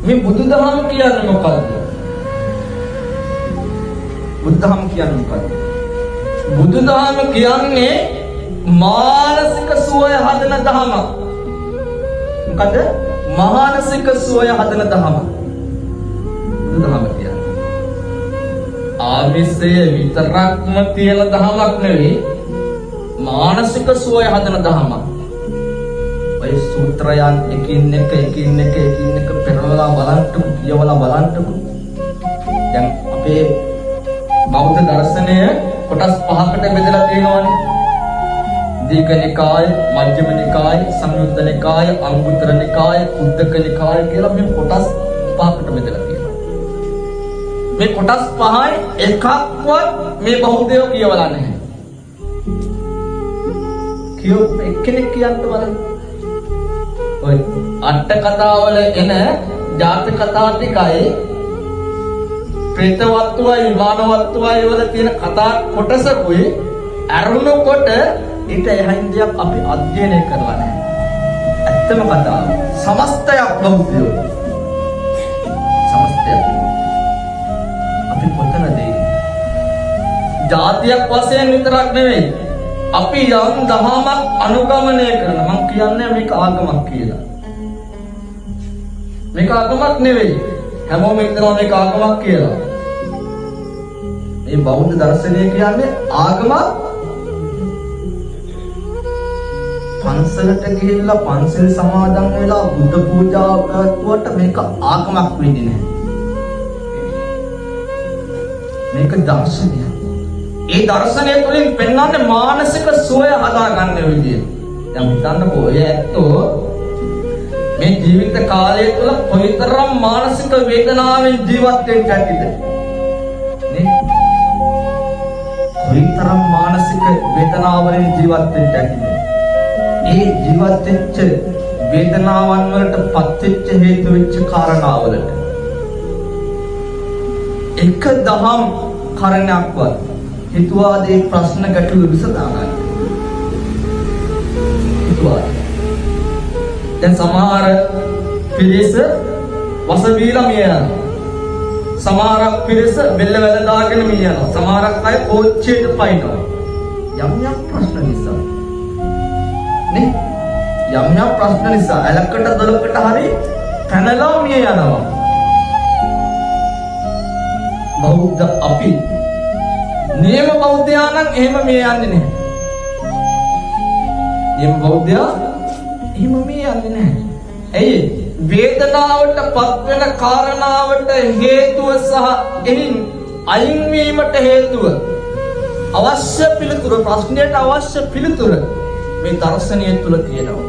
මේ බුදුදහම කියන්නේ මොකද්ද? බුදුදහම කියන්නේ මොකද්ද? බුදුදහම කියන්නේ මානසික සුවය හදන දහමක්. මොකද? මානසික සුවය හදන දහමක්. බුදුදහම කියන්නේ ආමිෂය විතරක්ම තියෙන දහමක් නෙවෙයි, මානසික සුවය හදන දහමක්. ඔය සූත්‍රයන් එකින් එක පෙරවලා බලන්නකො, කියවලා බලන්නකො. දැන් අපේ බෞද්ධ දර්ශනය කොටස් 5කට බෙදලා තියෙනවානේ. දීඝ නිකාය, මජ්ක්‍ධිම නිකාය, සංයුත්ත නිකාය, අංගුත්තර නිකාය, උද්දක නිකාය කියලා මේ කොටස් 5කට බෙදලා තියෙනවා. මේ කොටස් 5යි එකක්වත් මේ බෞද්ධයෝ කියවලා නැහැ. කියෝ එක්කෙනෙක් කියන්න බලන්න. ඔය අට කතාවල එන ජාතක කතා ටිකයි ප්‍රේතවත්වයි විමානවත්වයි වල තියෙන කතා කොටසකුයි අරුණකොට ඊට එහායින් දෙයක් අපි අධ්‍යයනය කරලා නැහැ. ඇත්තම කතාව. සමස්තයක් බෞද්ධයෝ. සමස්තයක්. අපි කොතනද? ජාතියක් වශයෙන් විතරක් නෙවෙයි. අපි යම් දහමක් අනුගමනය කරන, මම කියන්නේ මේක ආගමක් කියලා. මේක ආගමක් නෙවෙයි. හැමෝම හිතනවා මේක ආගමක් කියලා. මේ බෞද්ධ දර්ශනය කියන්නේ ආගමක්. පන්සලට ගිහිල්ලා පන්සල් සමාදන් වෙලා බුද්ධ පූජාව කරද්දී මේක ආගමක් වෙන්නේ නැහැ. මේක දර්ශනයක්. ඒ දර්ශනය තුළින් පෙන්වන්නේ මානසික සුවය හදාගන්න විදිය. දැන් හිතන්නකෝ ඔය ඇත්තෝ මේ ජීවිත කාලය තුළ කොයිතරම් මානසික වේදනාවෙන් ජීවත් වෙන්න ඇතිද? නේ? කොයිතරම් මානසික වේදනාවලින් ජීවත් වෙන්න ඇතිද? ඒ ජීවත් වෙච්ච වේදනාවන් වලට පත් වෙච්ච හේතු වෙච්ච කාරණාවලට එක දහම් කරණයක්වත් හිතුවාදී ප්‍රශ්න ගැටළු විසඳා ගන්න. හිතුවා. දැන් සමහර පිරිස වස බීලා මිය යනවා. සමහරක් පිරිස බෙල්ල වැල දාගෙන මිය යනවා. සමහරක් අය කෝච්චියට පයින්නවා. යම් ප්‍රශ්න නිසා. නේ? යම් ප්‍රශ්න නිසා ඇලකට දොලකට හරි පැනලා මිය යනවා. බෞද්ධ අපි නියම බෞද්ධයා නම් එහෙම මේ යන්නේ නැහැ. නියම බෞද්ධයා එහෙම මේ යන්නේ නැහැ. ඇයි? වේදනාවට පත් වෙන කාරණාවට හේතුව සහ එයින් අයින් වීමට හේතුව අවශ්‍ය පිළිතුර, ප්‍රශ්නයට අවශ්‍ය පිළිතුර මේ දර්ශනය තුල තියෙනවා.